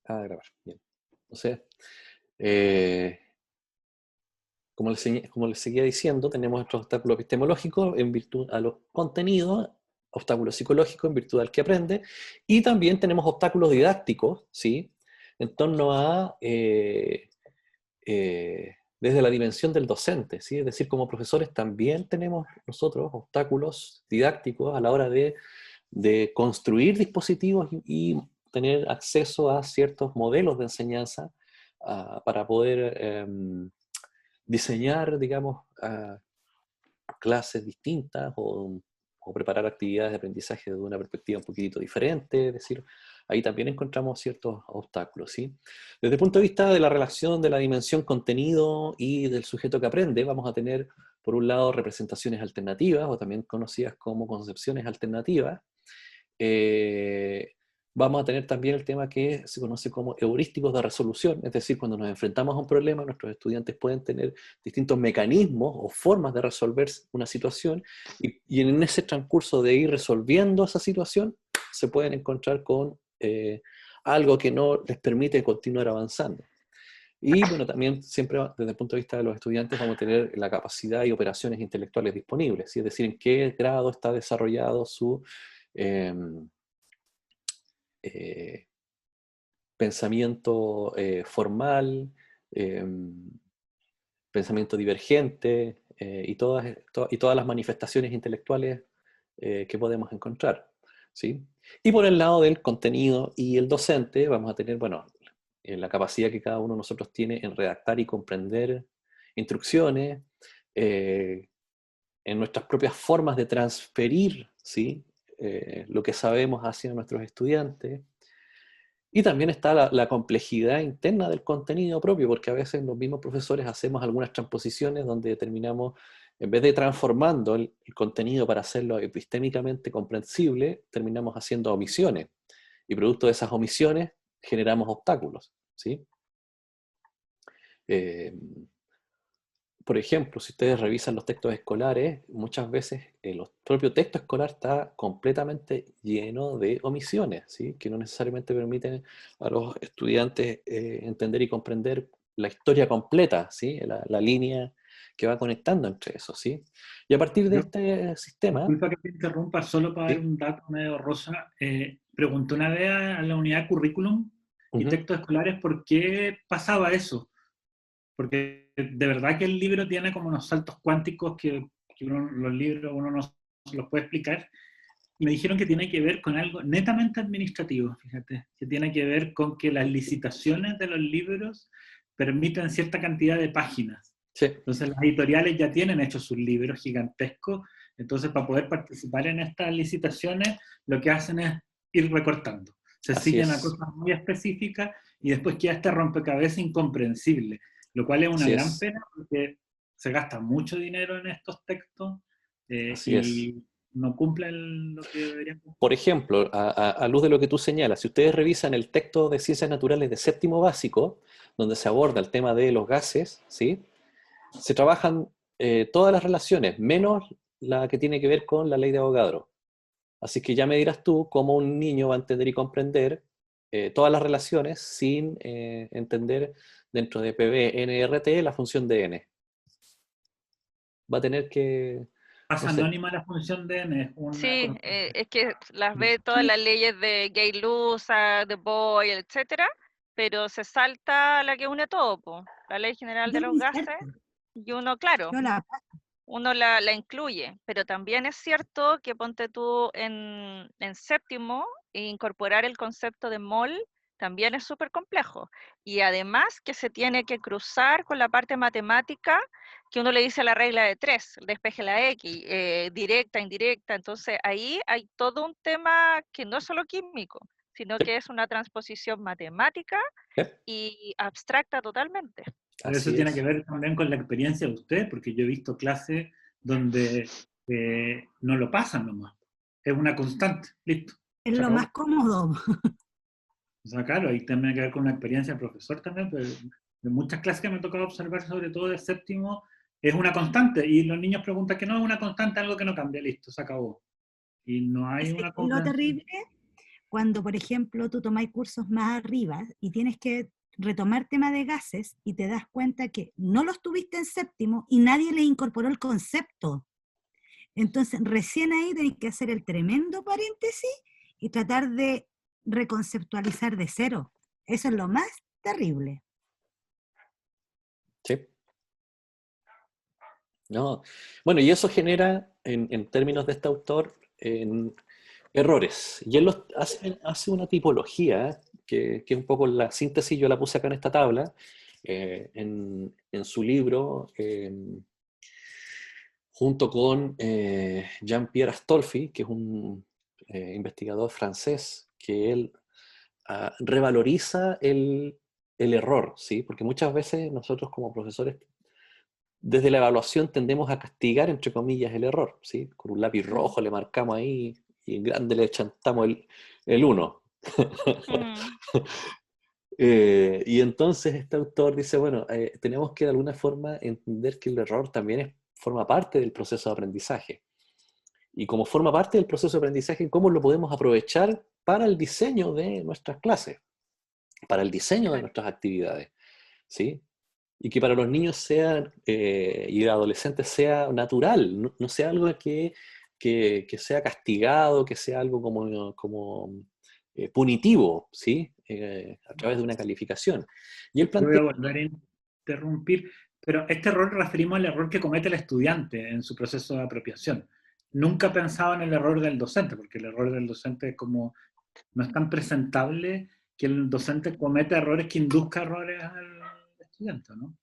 a grabar. Bien. Entonces, eh, como les seguía diciendo, tenemos nuestros obstáculos epistemológicos en virtud a los contenidos, obstáculos psicológicos en virtud al que aprende, y también tenemos obstáculos didácticos, ¿sí? En torno a, desde la dimensión del docente, ¿sí? Es decir, como profesores también tenemos nosotros obstáculos didácticos a la hora de construir dispositivos y tener acceso a ciertos modelos de enseñanza para poder diseñar, digamos, clases distintas o preparar actividades de aprendizaje desde una perspectiva un poquitito diferente, es decir, ahí también encontramos ciertos obstáculos, ¿sí? Desde el punto de vista de la relación de la dimensión contenido y del sujeto que aprende, vamos a tener, por un lado, representaciones alternativas, o también conocidas como concepciones alternativas. Vamos a tener también el tema que se conoce como heurísticos de resolución, es decir, cuando nos enfrentamos a un problema, nuestros estudiantes pueden tener distintos mecanismos o formas de resolver una situación, y en ese transcurso de ir resolviendo esa situación, se pueden encontrar con algo que no les permite continuar avanzando. Y bueno, también siempre desde el punto de vista de los estudiantes vamos a tener la capacidad y operaciones intelectuales disponibles, ¿sí? Es decir, en qué grado está desarrollado su pensamiento formal, pensamiento divergente, y todas las manifestaciones intelectuales que podemos encontrar, ¿sí? Y por el lado del contenido y el docente vamos a tener, bueno, la capacidad que cada uno de nosotros tiene en redactar y comprender instrucciones, en nuestras propias formas de transferir, ¿sí? Lo que sabemos hacia nuestros estudiantes. Y también está la complejidad interna del contenido propio, porque a veces los mismos profesores hacemos algunas transposiciones donde terminamos, en vez de transformando el contenido para hacerlo epistémicamente comprensible, terminamos haciendo omisiones. Y producto de esas omisiones generamos obstáculos, ¿sí? Eh, por ejemplo, si ustedes revisan los textos escolares, muchas veces el propio texto escolar está completamente lleno de omisiones, ¿sí? Que no necesariamente permiten a los estudiantes entender y comprender la historia completa, ¿sí? La línea que va conectando entre eso, ¿sí? Y a partir de Yo, este sistema, disculpa que te interrumpa, solo para dar ¿sí? un dato medio rosa. Pregunté una vez a la unidad de currículum y Ujú. textos escolares por qué pasaba eso. Porque de verdad que el libro tiene como unos saltos cuánticos que los libros uno no se los puede explicar. Y me dijeron que tiene que ver con algo netamente administrativo, fíjate, que tiene que ver con que las licitaciones de los libros permiten cierta cantidad de páginas. Sí, Entonces las editoriales ya tienen hechos sus libros gigantescos, entonces para poder participar en estas licitaciones lo que hacen es ir recortando. Se así siguen a es, cosas muy específicas y después queda este rompecabezas incomprensible, lo cual es una así gran es, pena porque se gasta mucho dinero en estos textos así es. y no cumplen lo que deberían Por cumplir. ejemplo, a luz de lo que tú señalas, si ustedes revisan el texto de Ciencias Naturales de séptimo básico, donde se aborda el tema de los gases, ¿sí? Se trabajan todas las relaciones, menos la que tiene que ver con la ley de Avogadro. Así que ya me dirás tú cómo un niño va a entender y comprender todas las relaciones sin entender dentro de PB, NRT la función de N. Va a tener que, no Pasa sé, anónima la función de n, es una Sí, constante. es que las ve todas las leyes de Gay-Lussac, de Boyle, etcétera, pero se salta la que une todo, po, la ley general Yo de lo los gases, inserto, y uno, claro, yo la uno la incluye, pero también es cierto que ponte tú en séptimo, incorporar el concepto de mol también es súper complejo. Y además que se tiene que cruzar con la parte matemática que uno le dice a la regla de tres, el despeje la X, directa, indirecta. Entonces ahí hay todo un tema que no es solo químico, sino que es una transposición matemática ¿eh? y abstracta totalmente. Pero eso Así tiene que es. ver también con la experiencia de usted, porque yo he visto clases donde no lo pasan nomás. Es una constante, listo, es se lo más acabó. cómodo. O sea, claro, ahí tiene que ver con una experiencia del profesor también, pero de muchas clases que me ha tocado observar, sobre todo de séptimo, es una constante. Y los niños preguntan que no es una constante, algo que no cambia, listo, se acabó. Y no hay Es que una lo comprensión. terrible cuando, por ejemplo, tú tomáis cursos más arriba y tienes que retomar tema de gases y te das cuenta que no los tuviste en séptimo y nadie le incorporó el concepto. Entonces, recién ahí tenés que hacer el tremendo paréntesis y tratar de reconceptualizar de cero. Eso es lo más terrible. Sí. No. Bueno, y eso genera, en términos de este autor, errores. Y él hace una tipología, que es un poco la síntesis, yo la puse acá en esta tabla, en su libro, junto con Jean-Pierre Astolfi, que es un investigador francés, que él revaloriza el error, ¿sí? Porque muchas veces nosotros como profesores, desde la evaluación tendemos a castigar, entre comillas, el error, ¿sí? Con un lápiz rojo le marcamos ahí y en grande le chantamos el 1. Mm. Y entonces este autor dice, bueno, tenemos que de alguna forma entender que el error también forma parte del proceso de aprendizaje. Y como forma parte del proceso de aprendizaje, ¿cómo lo podemos aprovechar para el diseño de nuestras clases, para el diseño de nuestras actividades? ¿Sí? Y que para los niños sea, y adolescentes sea natural, no sea algo que sea castigado, que sea algo como punitivo, ¿sí? A través de una calificación. Y él Yo voy plantea... a volver a interrumpir, pero este error referimos al error que comete el estudiante en su proceso de apropiación. Nunca pensaba en el error del docente, porque el error del docente es como, no es tan presentable que el docente cometa errores que induzca errores al estudiante, ¿no?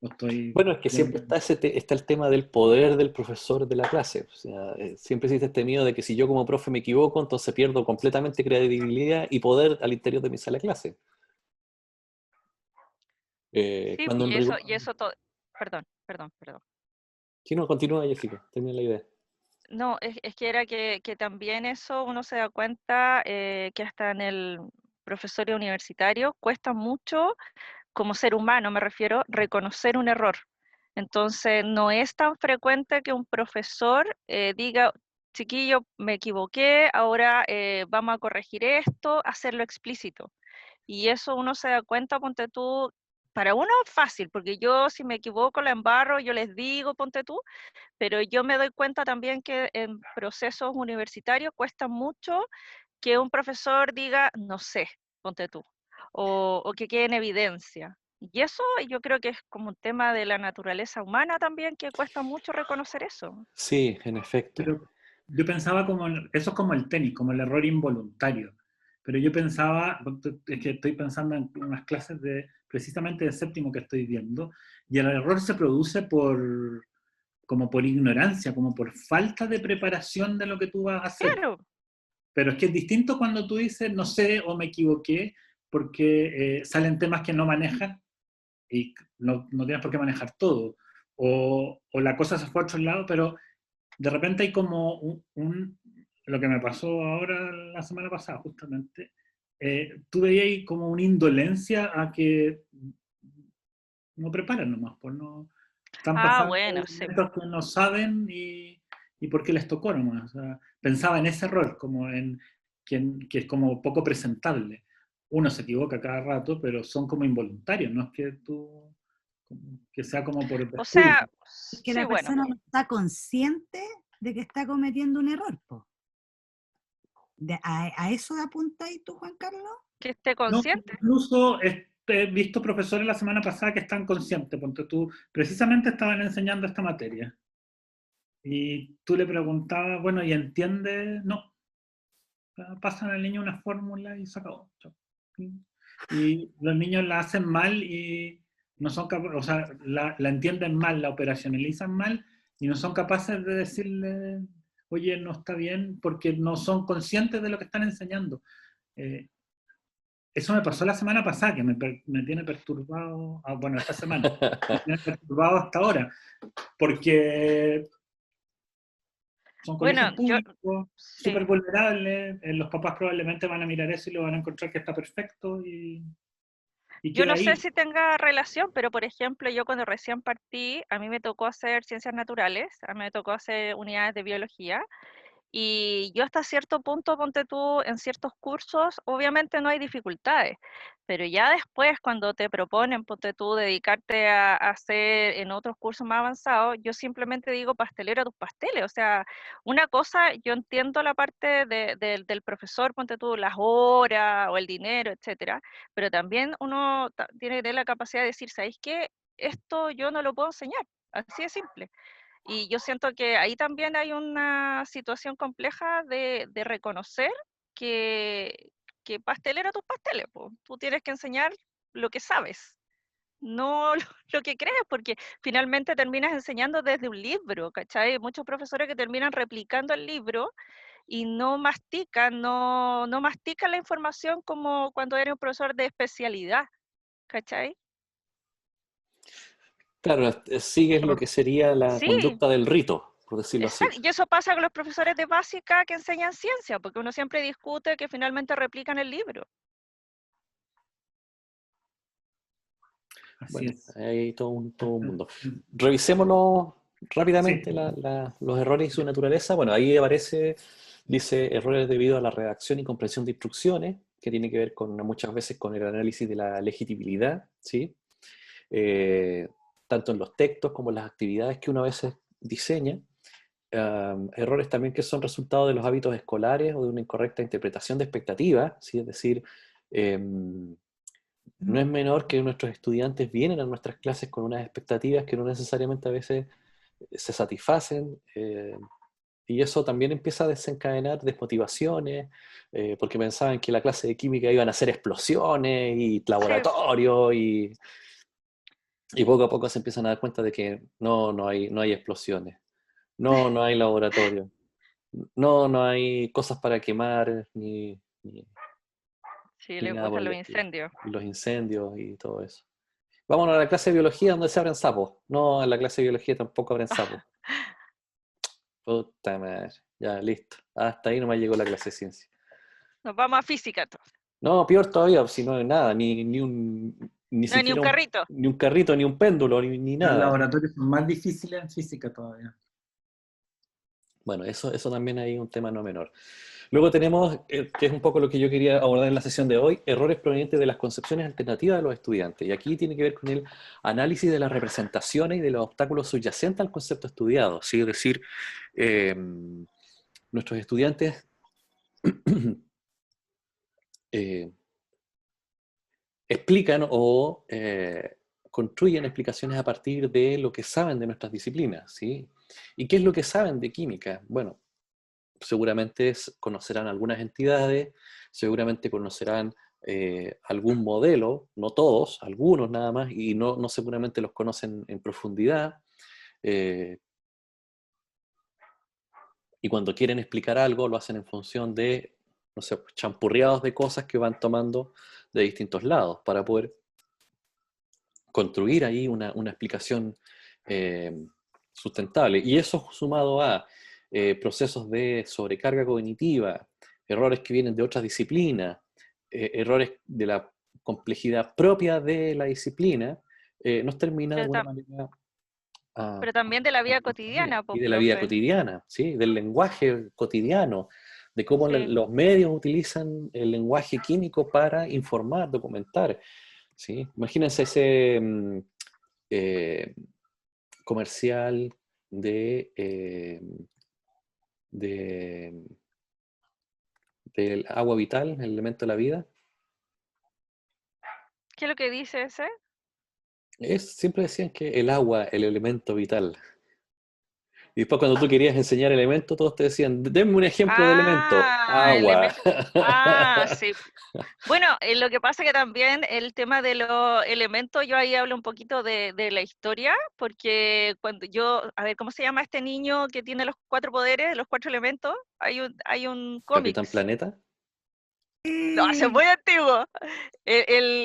¿O estoy Bueno, es que siempre bien? está el tema del poder del profesor de la clase. O sea, siempre existe este miedo de que si yo como profe me equivoco, entonces pierdo completamente credibilidad y poder al interior de mi sala de clase. Sí, Cuando en rigor... y eso todo. Perdón. Si no, continúa, Jessica, termina la idea. No, es que era que también eso uno se da cuenta que hasta en el profesor universitario cuesta mucho, como ser humano me refiero, reconocer un error. Entonces, no es tan frecuente que un profesor diga, chiquillo, me equivoqué, ahora vamos a corregir esto, hacerlo explícito. Y eso uno se da cuenta, ponte tú, para uno es fácil, porque yo si me equivoco la embarro, yo les digo, ponte tú, pero yo me doy cuenta también que en procesos universitarios cuesta mucho que un profesor diga, no sé, ponte tú, o que quede en evidencia. Y eso yo creo que es como un tema de la naturaleza humana también, que cuesta mucho reconocer eso. Sí, en efecto. Pero yo pensaba como, eso es como el tenis, como el error involuntario. Pero yo pensaba, es que estoy pensando en unas clases de, precisamente de séptimo que estoy viendo, y el error se produce como por ignorancia, como por falta de preparación de lo que tú vas a hacer. Claro, Pero es que es distinto cuando tú dices, no sé, o me equivoqué, porque salen temas que no manejas y no tienes por qué manejar todo. O la cosa se fue a otro lado, pero de repente hay como lo que me pasó ahora la semana pasada justamente, tú veías ahí como una indolencia a que no preparan nomás, pues no están pasando bueno, sí. momentos que no saben y porque les tocó nomás. O sea, pensaba en ese error, como en que es como poco presentable. Uno se equivoca cada rato, pero son como involuntarios, no es que tú, que sea como por O descuido. sea, Es que sí, la bueno, persona no está consciente de que está cometiendo un error, po. ¿A eso apuntáis tú, Juan Carlos? que esté No, consciente. incluso he visto profesores la semana pasada que están conscientes, porque tú precisamente estaban enseñando esta materia. Y tú le preguntabas, bueno, ¿y entiende? No. Pasan al niño una fórmula y se acabó. Y los niños la hacen mal y no son capaces, o sea, la entienden mal, la operacionalizan mal y no son capaces de decirle, oye, no está bien, porque no son conscientes de lo que están enseñando. Eh, Eso me pasó la semana pasada, que me tiene perturbado, bueno, esta semana, me tiene perturbado hasta ahora, porque son Bueno, colegios yo, públicos, súper sí. vulnerables, los papás probablemente van a mirar eso y lo van a encontrar que está perfecto y Yo queda no sé ahí. si tenga relación, pero por ejemplo, yo cuando recién partí, a mí me tocó hacer ciencias naturales, a mí me tocó hacer unidades de biología, Y yo hasta cierto punto, ponte tú, en ciertos cursos, obviamente no hay dificultades, pero ya después cuando te proponen, ponte tú, dedicarte a hacer en otros cursos más avanzados, yo simplemente digo pastelero a tus pasteles. O sea, una cosa, yo entiendo la parte del profesor, ponte tú, las horas o el dinero, etcétera, pero también uno tiene que tener la capacidad de decir, ¿sabéis qué? Esto yo no lo puedo enseñar, así de simple. Y yo siento que ahí también hay una situación compleja de reconocer que, que pastelero tus pasteles, po. Tú tienes que enseñar lo que sabes, no lo que crees, porque finalmente terminas enseñando desde un libro, ¿cachai? Muchos profesores que terminan replicando el libro y no mastican la información como cuando eres un profesor de especialidad, ¿cachai? Claro, sigues lo que sería la Sí, conducta del rito, por decirlo así. exacto, y eso pasa con los profesores de básica que enseñan ciencia, porque uno siempre discute que finalmente replican el libro. Así Bueno, es. hay todo un mundo. Revisémoslo rápidamente, Sí. los errores y su naturaleza. Bueno, ahí aparece, dice, errores debido a la redacción y comprensión de instrucciones, que tiene que ver con muchas veces con el análisis de la legitimidad, ¿sí? Eh, tanto en los textos como en las actividades que uno a veces diseña. Errores también que son resultado de los hábitos escolares o de una incorrecta interpretación de expectativas, ¿sí? Es decir, no es menor que nuestros estudiantes vienen a nuestras clases con unas expectativas que no necesariamente a veces se satisfacen, y eso también empieza a desencadenar desmotivaciones, porque pensaban que la clase de química iban a ser explosiones y Sí, laboratorio, y poco a poco se empiezan a dar cuenta de que no hay explosiones, no hay laboratorio, no hay cosas para quemar, sí, ni les nada por gustan el los estilo. incendios. Y los incendios y todo eso. Vámonos a la clase de biología donde se abren sapos. No, en la clase de biología tampoco abren sapos. Puta madre. Ya, listo. Hasta ahí nomás llegó la clase de ciencia. Nos vamos a física, entonces. No, peor todavía, si no hay nada, ni No hay ni un siquiera carrito. ni un carrito, ni un péndulo, ni Los nada. laboratorios son más difíciles en física todavía. Bueno, eso también hay un tema no menor. Luego tenemos, que es un poco lo que yo quería abordar en la sesión de hoy, errores provenientes de las concepciones alternativas de los estudiantes. Y aquí tiene que ver con el análisis de las representaciones y de los obstáculos subyacentes al concepto estudiado. ¿Sí? Es decir, eh, nuestros estudiantes eh, explican o construyen explicaciones a partir de lo que saben de nuestras disciplinas. ¿Sí? ¿Y qué es lo que saben de química? Bueno, seguramente conocerán algunas entidades, seguramente conocerán algún modelo, no todos, algunos nada más, y no seguramente los conocen en profundidad. eh, y cuando quieren explicar algo, lo hacen en función de, no sé, champurreados de cosas que van tomando de distintos lados para poder construir ahí una explicación eh, sustentable. Y eso sumado a procesos de sobrecarga cognitiva, errores que vienen de otras disciplinas, errores de la complejidad propia de la disciplina, nos termina de Pero, alguna manera pero también de la vida confundir. cotidiana, Y pues, de la vida profe. cotidiana, ¿sí? Del lenguaje cotidiano, de cómo Sí. los medios utilizan el lenguaje químico para informar, documentar. ¿Sí? Imagínense ese eh, comercial de, del agua vital, el elemento de la vida. ¿Qué es lo que dice ese? Siempre decían que el agua, el elemento vital. Y después cuando tú querías enseñar elementos, todos te decían, denme un ejemplo de elemento. Ah, Agua. sí. Bueno, lo que pasa que también el tema de los elementos, yo ahí hablo un poquito de la historia, porque cuando yo, a ver, ¿cómo se llama este niño que tiene los 4 poderes, los 4 elementos? Hay un Capitán cómics. Planeta. No, ese es muy antiguo.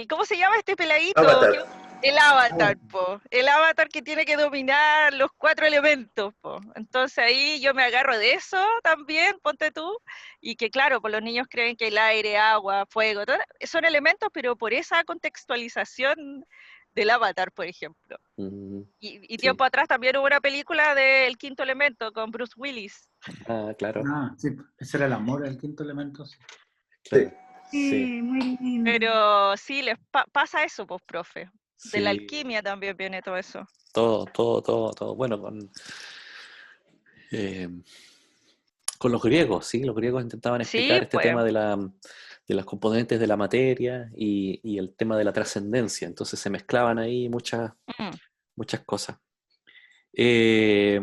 ¿Cómo se llama este peladito? Avatar. El avatar, po. El avatar que tiene que dominar los 4 elementos, po. Entonces ahí yo me agarro de eso también, ponte tú. Y que claro, pues los niños creen que el aire, agua, fuego, son elementos, pero por esa contextualización del Avatar, por ejemplo. Mm, Y sí. tiempo atrás también hubo una película de El Quinto Elemento con Bruce Willis. Ah, claro, Ah, sí, ese era el amor, el quinto elemento. Sí. claro. Sí, Sí, muy lindo. Pero sí, les pasa eso, pues, profe. De la sí. alquimia también viene todo eso. Todo. Bueno, eh, con los griegos, ¿sí? Los griegos intentaban Sí, explicar este pues. tema de las componentes de la materia y el tema de la trascendencia. Entonces se mezclaban ahí Mm, muchas cosas. Eh,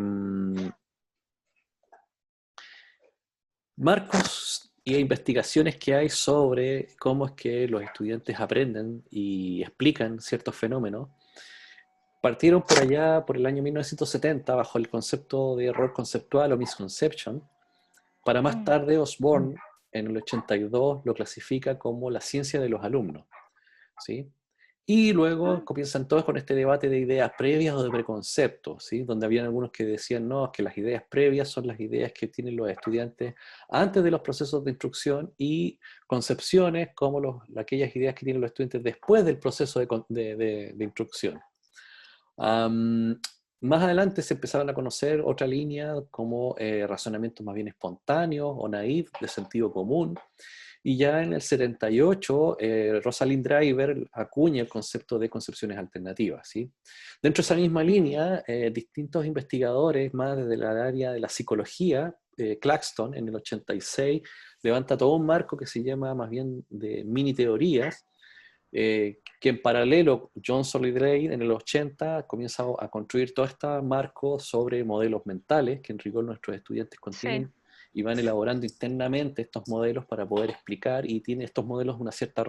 Marcos y investigaciones que hay sobre cómo es que los estudiantes aprenden y explican ciertos fenómenos partieron por allá por el año 1970 bajo el concepto de error conceptual o misconception, para más mm. tarde Osborne en el 82 lo clasifica como la ciencia de los alumnos, ¿sí? Y luego comienzan todos con este debate de ideas previas o de preconceptos, ¿sí? Donde habían algunos que decían, no, es que las ideas previas son las ideas que tienen los estudiantes antes de los procesos de instrucción y concepciones como aquellas ideas que tienen los estudiantes después del proceso de instrucción. Más adelante se empezaron a conocer otra línea como razonamientos más bien espontáneos o naïf, de sentido común, y ya en el 78 Rosalind Driver acuña el concepto de concepciones alternativas, ¿sí? Dentro de esa misma línea, distintos investigadores más desde el área de la psicología, Claxton en el 86 levanta todo un marco que se llama más bien de mini teorías, que en paralelo John Solidrey en el 80 comienza a construir todo este marco sobre modelos mentales que en rigor nuestros estudiantes Sí, contienen y van elaborando internamente estos modelos para poder explicar, y tiene estos modelos una cierta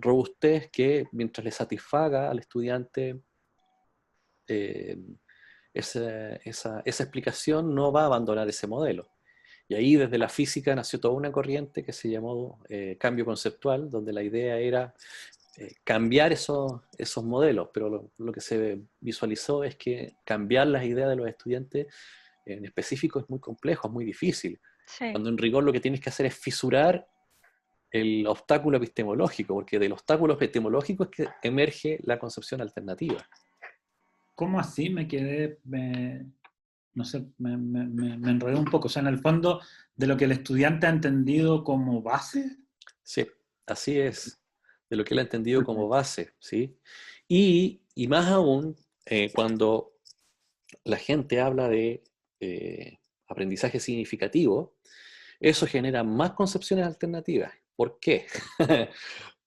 robustez que mientras le satisfaga al estudiante eh, esa explicación, no va a abandonar ese modelo. Y ahí desde la física nació toda una corriente que se llamó cambio conceptual, donde la idea era cambiar esos modelos, pero lo que se visualizó es que cambiar las ideas de los estudiantes en específico es muy complejo, es muy difícil, sí. cuando en rigor lo que tienes que hacer es fisurar el obstáculo epistemológico, porque del obstáculo epistemológico es que emerge la concepción alternativa. ¿Cómo así? No sé, me enredé un poco. O sea, en el fondo, de lo que el estudiante ha entendido como base. Sí, así es, de lo que él ha entendido como base, ¿sí? Y más aún, cuando la gente habla de aprendizaje significativo, eso genera más concepciones alternativas. ¿Por qué?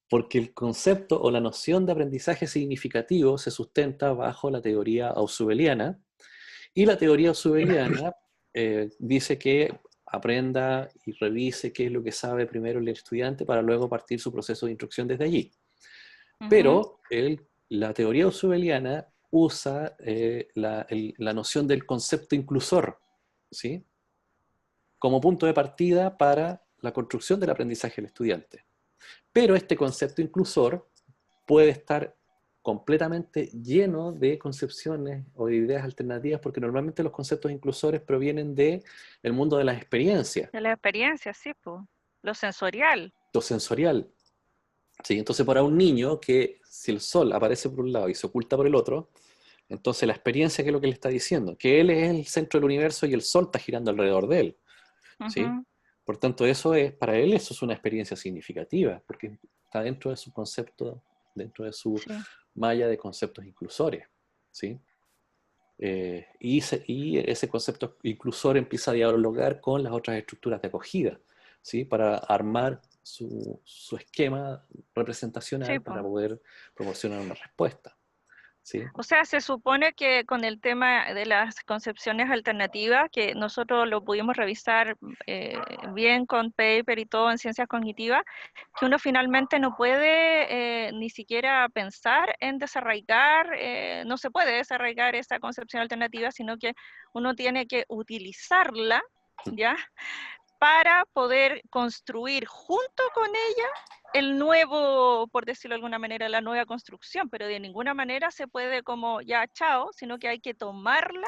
Porque el concepto o la noción de aprendizaje significativo se sustenta bajo la teoría ausubeliana, y la teoría ausubeliana dice que aprenda y revise qué es lo que sabe primero el estudiante para luego partir su proceso de instrucción desde allí. Ujú. Pero la teoría ausubeliana usa la noción del concepto inclusor, ¿sí? Como punto de partida para la construcción del aprendizaje del estudiante. Pero este concepto inclusor puede estar completamente lleno de concepciones o de ideas alternativas, porque normalmente los conceptos inclusores provienen del mundo de las experiencias, De la experiencia, sí, pues. Lo sensorial. lo sensorial. ¿Sí? Entonces, para un niño, que si el sol aparece por un lado y se oculta por el otro, entonces la experiencia, ¿qué es lo que le está diciendo? Que él es el centro del universo y el sol está girando alrededor de él. ¿Sí? Ujú, Por tanto, para él eso es una experiencia significativa, porque está dentro de su concepto, dentro de su sí. malla de conceptos inclusores, ¿sí? Y ese concepto inclusor empieza a dialogar con las otras estructuras de acogida, ¿sí? Para armar su esquema Sí, representacional para pues. poder proporcionar una respuesta, ¿sí? O sea, se supone que con el tema de las concepciones alternativas, que nosotros lo pudimos revisar bien con paper y todo en ciencias cognitivas, que uno finalmente no puede ni siquiera pensar en desarraigar, no se puede desarraigar esa concepción alternativa, sino que uno tiene que utilizarla, ¿ya? Para poder construir junto con ella el nuevo, por decirlo de alguna manera, la nueva construcción, pero de ninguna manera se puede como ya chao, sino que hay que tomarla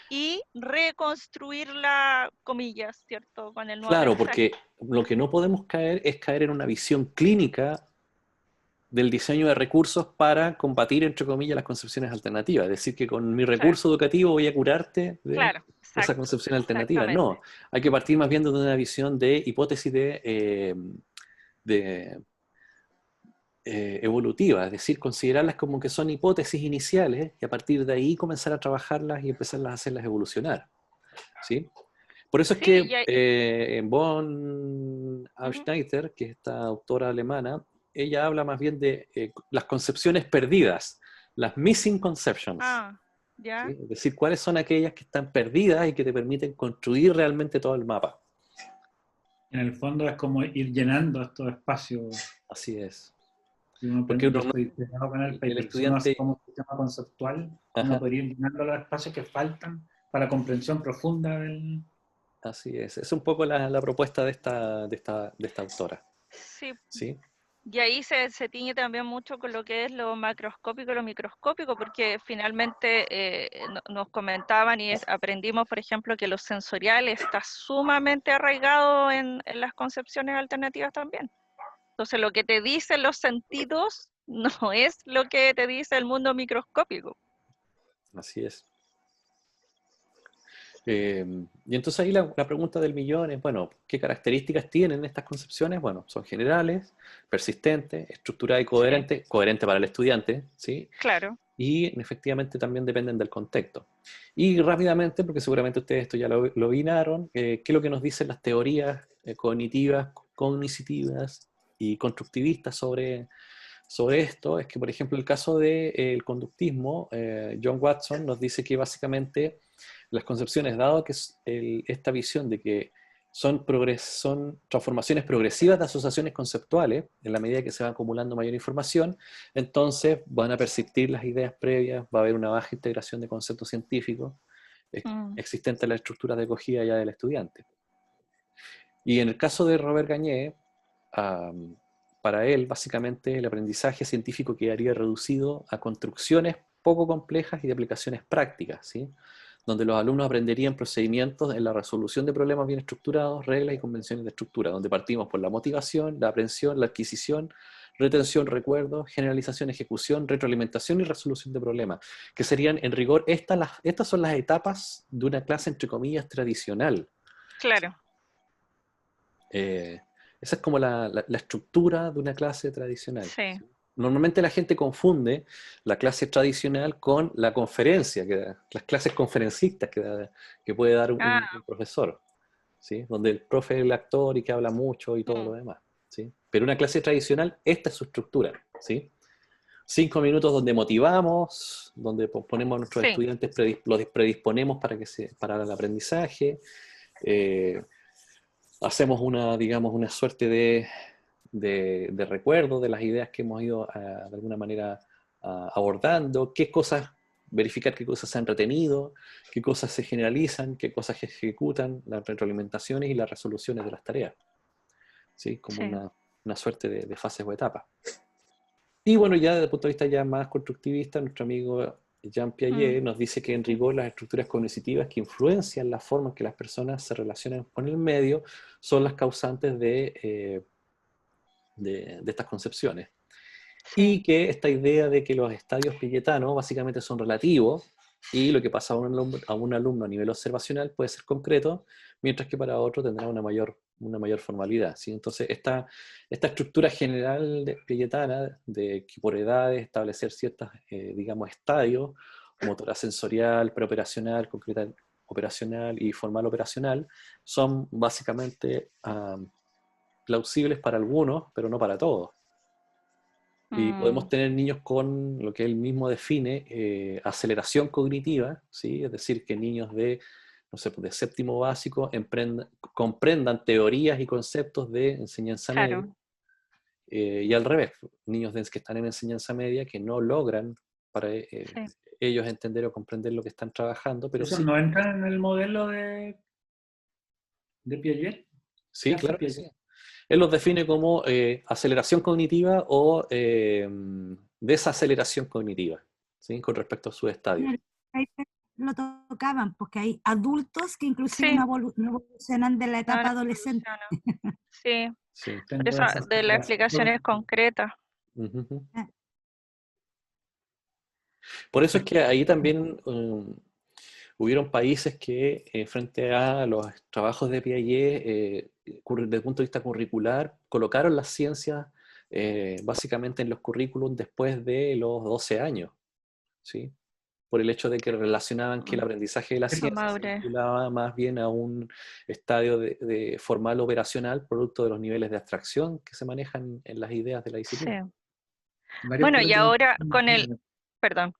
y reconstruirla, comillas, ¿cierto? Con el nuevo Claro, aprendizaje. porque lo que no podemos caer es caer en una visión clínica del diseño de recursos para combatir, entre comillas, las concepciones alternativas. Es decir, que con mi recurso educativo voy a curarte de Claro, esa exacto, concepción alternativa. exactamente. No, hay que partir más bien de una visión de hipótesis de evolutiva, es decir, considerarlas como que son hipótesis iniciales y a partir de ahí comenzar a trabajarlas y empezarlas a hacerlas evolucionar. ¿Sí? Por eso es Sí, que von ujú. Schneider, que es esta autora alemana, ella habla más bien de las concepciones perdidas, las missing conceptions. Ah, ya. ¿Sí? Es decir, cuáles son aquellas que están perdidas y que te permiten construir realmente todo el mapa. En el fondo es como ir llenando estos espacios. Así es. Porque Yo uno estoy de acuerdo con el el paper. Si uno hace estudiante... como un sistema conceptual, uno Ajá, podría ir llenando los espacios que faltan para la comprensión profunda del... así es un poco la propuesta de esta autora. Sí, ¿Sí? y ahí se tiñe también mucho con lo que es lo macroscópico y lo microscópico, porque finalmente nos comentaban y aprendimos, por ejemplo, que lo sensorial está sumamente arraigado en las concepciones alternativas también. Entonces, lo que te dicen los sentidos no es lo que te dice el mundo microscópico. Así es. Y entonces ahí la pregunta del millón es, bueno, ¿qué características tienen estas concepciones? Bueno, son generales, persistentes, estructuradas y Sí, coherente para el estudiante, ¿sí? claro. Y efectivamente también dependen del contexto. Y rápidamente, porque seguramente ustedes esto ya lo vinaron, ¿qué es lo que nos dicen las teorías cognitivas, cognitivas y constructivistas sobre esto? Es que, por ejemplo, el caso del conductismo, John Watson nos dice que básicamente las concepciones, dado que esta visión de que son transformaciones progresivas de asociaciones conceptuales, en la medida que se va acumulando mayor información, entonces van a persistir las ideas previas, va a haber una baja integración de conceptos científicos Mm, existente en la estructura de acogida ya del estudiante. Y en el caso de Robert Gagné, para él, básicamente, el aprendizaje científico quedaría reducido a construcciones poco complejas y de aplicaciones prácticas, ¿sí? Donde los alumnos aprenderían procedimientos en la resolución de problemas bien estructurados, reglas y convenciones de estructura, donde partimos por la motivación, la aprehensión, la adquisición, retención, recuerdo, generalización, ejecución, retroalimentación y resolución de problemas, que serían, en rigor, estas son las etapas de una clase, entre comillas, tradicional. claro, Esa es como la estructura de una clase tradicional. sí. ¿Sí? Normalmente la gente confunde la clase tradicional con la conferencia, las clases conferencistas que puede dar Ah, un profesor, ¿sí? Donde el profe es el actor y que habla mucho y todo mm, lo demás. ¿Sí? Pero una clase tradicional, esta es su estructura. ¿Sí? 5 minutos donde motivamos, donde ponemos a nuestros sí, estudiantes, los predisponemos para el aprendizaje. Hacemos digamos, una suerte de recuerdo de las ideas que hemos ido de alguna manera abordando, verificar qué cosas se han retenido, qué cosas se generalizan, qué cosas se ejecutan, las retroalimentaciones y las resoluciones de las tareas, ¿sí? Como sí. una suerte de fases o etapas. Y bueno, ya desde el punto de vista ya más constructivista, nuestro amigo Jean Mm, Piaget nos dice que en rigor las estructuras cognitivas que influencian la forma en que las personas se relacionan con el medio son las causantes de estas concepciones. sí, Y que esta idea de que los estadios piagetanos básicamente son relativos y lo que pasa a un alumno a nivel observacional puede ser concreto, mientras que para otro tendrá una mayor formalidad, ¿sí? Entonces, esta estructura general piagetana de que por edades establecer ciertos, digamos, estadios, motora sensorial, preoperacional, concreta operacional y formal operacional, son básicamente plausibles para algunos, pero no para todos. Y podemos mm, tener niños con lo que él mismo define, aceleración cognitiva, ¿sí? Es decir, que niños no sé, de séptimo básico comprendan teorías y conceptos de enseñanza media, claro, y al revés, niños que están en enseñanza media que no logran para sí. ellos entender o comprender lo que están trabajando, pero ¿Eso sí, no entra en el modelo de Piaget? ¿Qué sí, hace claro que sí. Piaget? Él los define como aceleración cognitiva o desaceleración cognitiva, ¿sí? Con respecto a sus estadios. Ahí lo tocaban, porque hay adultos que inclusive Sí, no evolucionan de la no, no etapa adolescente. funciona. Sí, por Sí, eso Tengo esa de las sensación. explicaciones concretas. Ujú. Ah, Por eso es que ahí también hubieron países que frente a los trabajos de Piaget, desde el punto de vista curricular, colocaron las ciencias básicamente en los currículums después de los 12 años, ¿sí? Por el hecho de que relacionaban que el aprendizaje de la Sí, ciencia se Madurez. vinculaba más bien a un estadio de formal operacional, producto de los niveles de abstracción que se manejan en las ideas de la Sí. disciplina. varios Bueno, y colegios. ahora con el, perdón.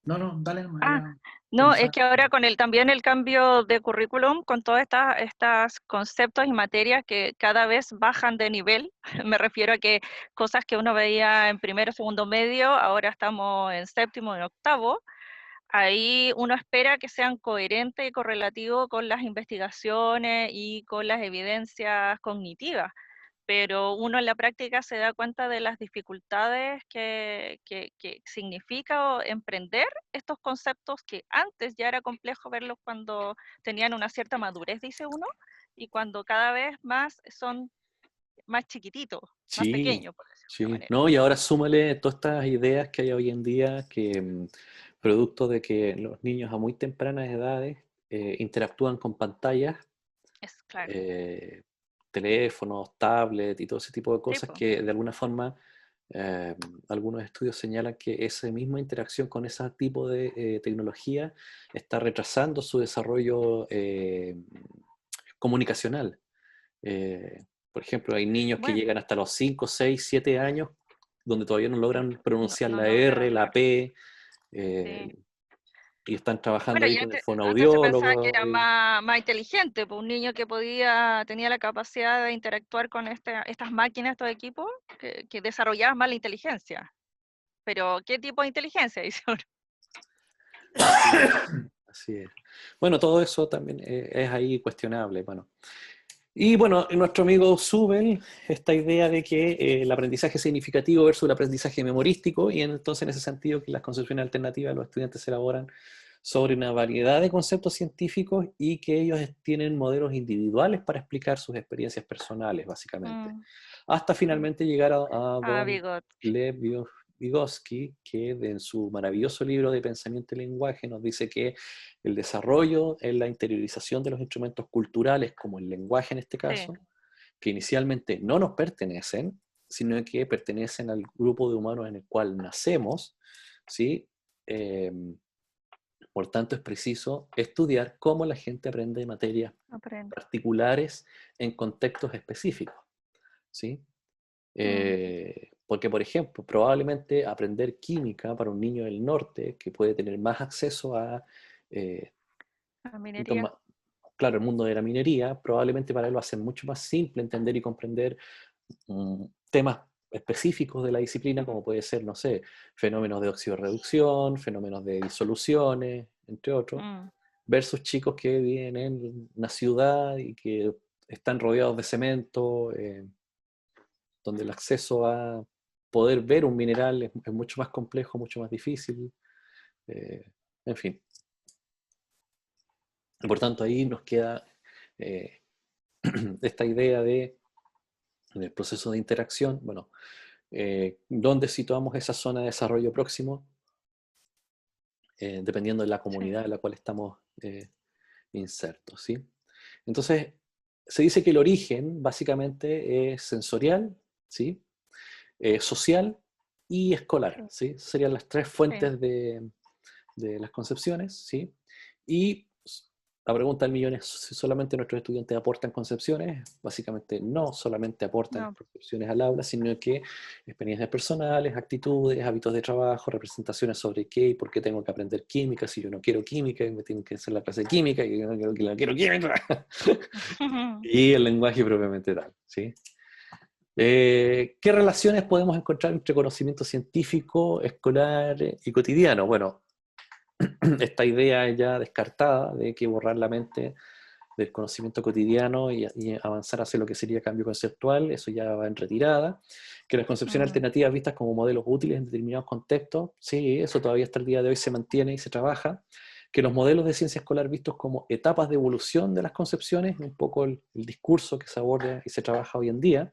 No, no, dale nomás, Ah, iba a no, es pensar. que ahora con también el cambio de currículum, con todos estos conceptos y materias que cada vez bajan de nivel, me refiero a que cosas que uno veía en primero, segundo medio, ahora estamos en séptimo, en octavo, ahí uno espera que sean coherentes y correlativos con las investigaciones y con las evidencias cognitivas, pero uno en la práctica se da cuenta de las dificultades que significa emprender estos conceptos que antes ya era complejo verlos cuando tenían una cierta madurez, dice uno, y cuando cada vez más son más chiquititos, más Sí, pequeños, por decirlo de alguna sí. manera. No, y ahora súmale todas estas ideas que hay hoy en día que, producto de que los niños a muy tempranas edades interactúan con pantallas, Es claro. eh, teléfonos, tablets y todo ese tipo de Sí, cosas po. que de alguna forma eh, algunos estudios señalan que esa misma interacción con ese tipo de tecnología está retrasando su desarrollo comunicacional. Por ejemplo, hay niños que Bueno, llegan hasta los 5, 6, 7 años donde todavía no logran no, pronunciar no la logra R, la hablar. P, Sí. y están trabajando Bueno, ahí y con el antes se pensaba que fonoaudiólogo. era más inteligente, pues un niño que tenía la capacidad de interactuar con estas máquinas, estos equipos, que desarrollaban más la inteligencia. Pero, ¿qué tipo de inteligencia? Dice uno. Así es, así es. Bueno, todo eso también es ahí cuestionable. Bueno. Y bueno, nuestro amigo Zubel, esta idea de que el aprendizaje significativo versus el aprendizaje memorístico, y entonces en ese sentido que las concepciones alternativas de los estudiantes se elaboran sobre una variedad de conceptos científicos y que ellos tienen modelos individuales para explicar sus experiencias personales, básicamente. Mm, Hasta mm. finalmente llegar a Ah, Don Bigot. Lev Vygotsky, que en su maravilloso libro de Pensamiento y Lenguaje nos dice que el desarrollo en la interiorización de los instrumentos culturales, como el lenguaje en este Sí. caso, que inicialmente no nos pertenecen, sino que pertenecen al grupo de humanos en el cual nacemos, ¿sí? Eh, por tanto, es preciso estudiar cómo la gente aprende materias Aprende. particulares en contextos específicos, ¿sí? Mm, Porque, por ejemplo, probablemente aprender química para un niño del norte, que puede tener más acceso a eh, la distintos minería. claro, el mundo de la minería, probablemente para él va a ser mucho más simple entender y comprender temas específicos de la disciplina, como puede ser, no sé, fenómenos de oxidorreducción, fenómenos de disoluciones, entre otros, Mm, versus chicos que viven en una ciudad y que están rodeados de cemento, donde el acceso a poder ver un mineral es mucho más complejo, mucho más difícil, eh, en fin. Y por tanto, ahí nos queda eh, esta idea del proceso de interacción, bueno, dónde situamos esa zona de desarrollo próximo, dependiendo de la sí. comunidad en la cual estamos insertos, ¿sí? Entonces, se dice que el origen básicamente es sensorial, ¿sí? Social y escolar, Sí. ¿sí? Serían las tres Sí. fuentes de las concepciones, ¿sí? Y la pregunta del millón es si solamente nuestros estudiantes aportan concepciones. Básicamente no solamente aportan No. concepciones al aula, sino que experiencias personales, actitudes, hábitos de trabajo, representaciones sobre qué y por qué tengo que aprender química, si yo no quiero química, y me tienen que hacer la clase de química, y yo no quiero química. Y el lenguaje propiamente tal, ¿sí? ¿Qué relaciones podemos encontrar entre conocimiento científico, escolar y cotidiano? Bueno, esta idea ya descartada de que borrar la mente del conocimiento cotidiano y avanzar hacia lo que sería cambio conceptual, eso ya va en retirada. Que las concepciones Mm, alternativas vistas como modelos útiles en determinados contextos, sí, eso todavía hasta el día de hoy se mantiene y se trabaja. Que los modelos de ciencia escolar vistos como etapas de evolución de las concepciones, un poco el discurso que se aborda y se trabaja hoy en día.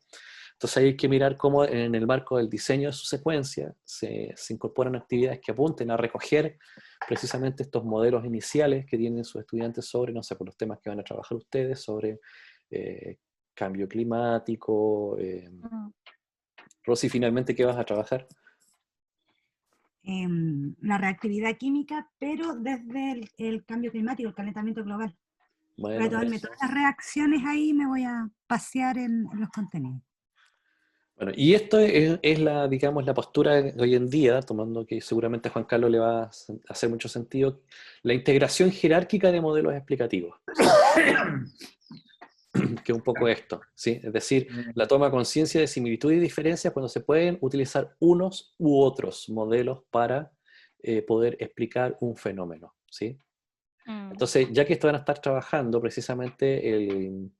Entonces hay que mirar cómo en el marco del diseño de su secuencia se incorporan actividades que apunten a recoger precisamente estos modelos iniciales que tienen sus estudiantes sobre, no sé, por los temas que van a trabajar ustedes, sobre cambio climático. Rosy, finalmente, ¿qué vas a trabajar? La reactividad química, pero desde el cambio climático, el calentamiento global. Voy a tomarme todas las reacciones ahí y me voy a pasear en los contenidos. Bueno, y esto es la, digamos, la postura de hoy en día, tomando que seguramente a Juan Carlos le va a hacer mucho sentido, la integración jerárquica de modelos explicativos. Que es un poco esto, ¿sí? Es decir, la toma de conciencia de similitudes y diferencias cuando se pueden utilizar unos u otros modelos para poder explicar un fenómeno, ¿sí? Entonces, ya que esto van a estar trabajando precisamente el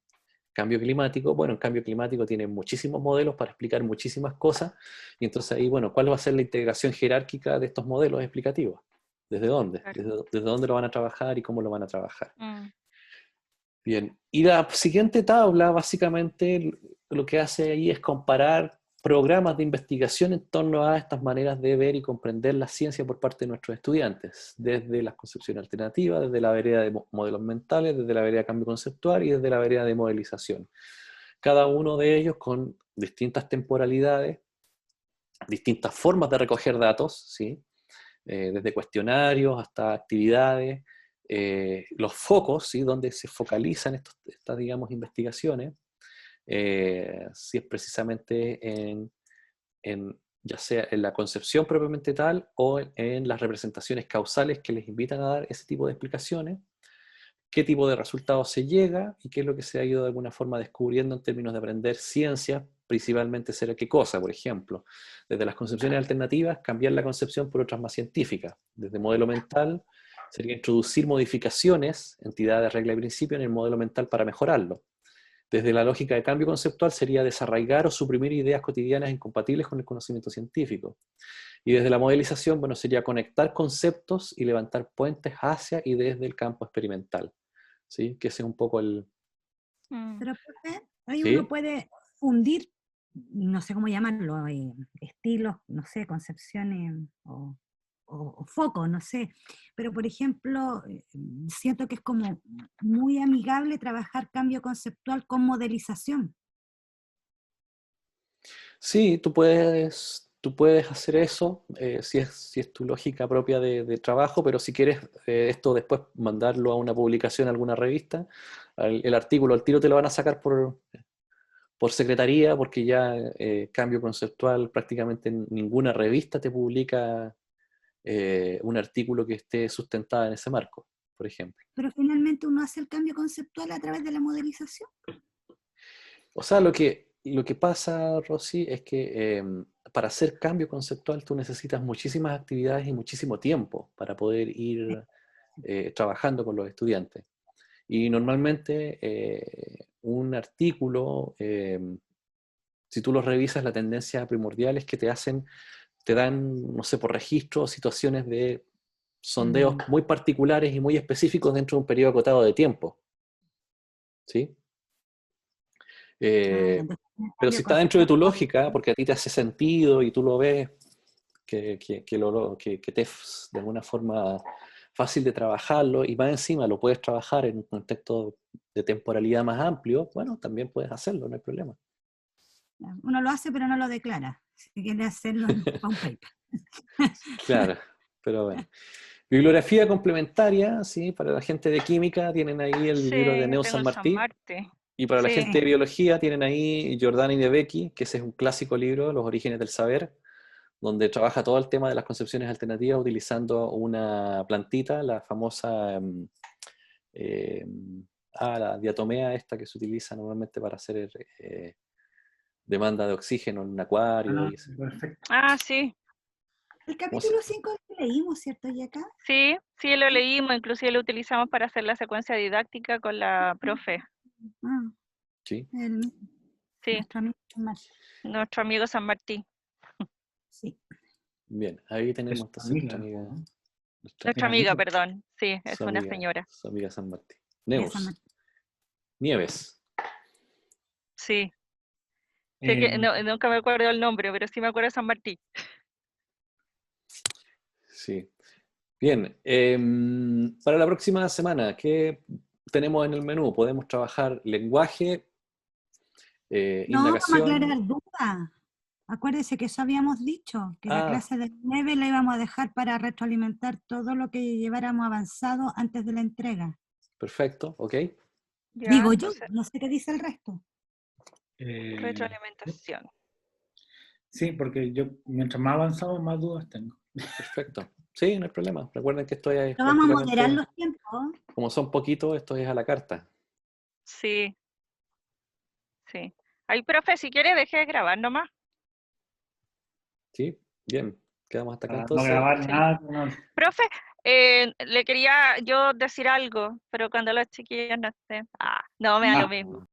cambio climático, bueno, el cambio climático tiene muchísimos modelos para explicar muchísimas cosas, y entonces ahí, bueno, ¿cuál va a ser la integración jerárquica de estos modelos explicativos? ¿Desde dónde? ¿Desde dónde lo van a trabajar y cómo lo van a trabajar? Bien, y la siguiente tabla básicamente lo que hace ahí es comparar programas de investigación en torno a estas maneras de ver y comprender la ciencia por parte de nuestros estudiantes, desde las concepciones alternativas, desde la vereda de modelos mentales, desde la vereda de cambio conceptual y desde la vereda de modelización. Cada uno de ellos con distintas temporalidades, distintas formas de recoger datos, ¿sí? Desde cuestionarios hasta actividades, los focos, ¿sí? Donde se focalizan estas, digamos, investigaciones, si es precisamente ya sea en la concepción propiamente tal o en las representaciones causales que les invitan a dar ese tipo de explicaciones, qué tipo de resultados se llega y qué es lo que se ha ido de alguna forma descubriendo en términos de aprender ciencia, principalmente ser qué cosa, por ejemplo. Desde las concepciones alternativas, cambiar la concepción por otras más científicas. Desde modelo mental, sería introducir modificaciones, entidades, regla y principio, en el modelo mental para mejorarlo. Desde la lógica de cambio conceptual sería desarraigar o suprimir ideas cotidianas incompatibles con el conocimiento científico. Y desde la modelización, bueno, sería conectar conceptos y levantar puentes hacia y desde el campo experimental. ¿Sí? Que ese es un poco el... Pero, profe, ahí ¿sí? uno puede fundir, no sé cómo llamarlo, estilos, no sé, concepciones o focos, no sé. Pero, por ejemplo, siento que es como muy amigable trabajar cambio conceptual con modelización. Sí, tú puedes hacer eso, si es tu lógica propia de trabajo, pero si quieres esto después mandarlo a una publicación, a alguna revista, el artículo al tiro te lo van a sacar por secretaría, porque ya cambio conceptual prácticamente ninguna revista te publica un artículo que esté sustentado en ese marco, por ejemplo. Pero finalmente uno hace el cambio conceptual a través de la modelización. O sea, lo que pasa, Rosy, es que para hacer cambio conceptual tú necesitas muchísimas actividades y muchísimo tiempo para poder ir trabajando con los estudiantes. Y normalmente un artículo, si tú lo revisas, la tendencia primordial es que te dan, no sé, por registro, situaciones de sondeos muy particulares y muy específicos dentro de un periodo acotado de tiempo. ¿Sí? Pero si está dentro de tu lógica, porque a ti te hace sentido y tú lo ves, que te es de alguna forma fácil de trabajarlo y más encima lo puedes trabajar en un contexto de temporalidad más amplio, bueno, también puedes hacerlo, no hay problema. Uno lo hace pero no lo declara, si quiere hacerlo para un paper. Claro, pero bueno. Bibliografía complementaria, ¿sí? Para la gente de química tienen ahí el libro de Sí, Neus tengo San el San Martí. Martín. Y para la Sí. gente de biología tienen ahí Giordani de Becky, que ese es un clásico libro, Los orígenes del saber, donde trabaja todo el tema de las concepciones alternativas utilizando una plantita, la famosa la diatomea esta que se utiliza normalmente para hacer demanda de oxígeno en un acuario. Perfecto. Sí. El capítulo 5 lo leímos, ¿cierto, Yeka? Sí, lo leímos, inclusive lo utilizamos para hacer la secuencia didáctica con la profe. Sí. Sí, Nuestro amigo San Martín. Nuestro amigo San Martín. Sí. Bien, ahí tenemos entonces nuestra amiga. Nuestra amiga, perdón. Sí, es una señora. Su amiga San Martín. San Neus. Martín. Nieves. Sí. Sé que Eh, nunca me acuerdo el nombre, pero sí me acuerdo de San Martín. Sí. Bien, para la próxima semana, ¿qué tenemos en el menú? Podemos trabajar lenguaje, No, vamos a indagación. aclarar dudas. Acuérdese que eso habíamos dicho, que la Ah, clase del 9 la íbamos a dejar para retroalimentar todo lo que lleváramos avanzado antes de la entrega. perfecto, ok. Ya, Digo yo, entonces, no sé qué dice el resto. eh, retroalimentación. sí, porque yo, mientras más avanzado, más dudas tengo. Perfecto. Sí, no hay problema. Recuerden que esto ya es Pero vamos a moderar prácticamente, los tiempos. como son poquitos, esto es a la carta. Sí, sí. Ay, profe, si quiere, deje de grabar nomás. ¿Sí? Bien. Quedamos hasta acá Para no entonces. grabar Sí. nada. Profe, le quería yo decir algo, pero cuando los chiquillos no estén. Ah, no, me da lo Ah, mismo.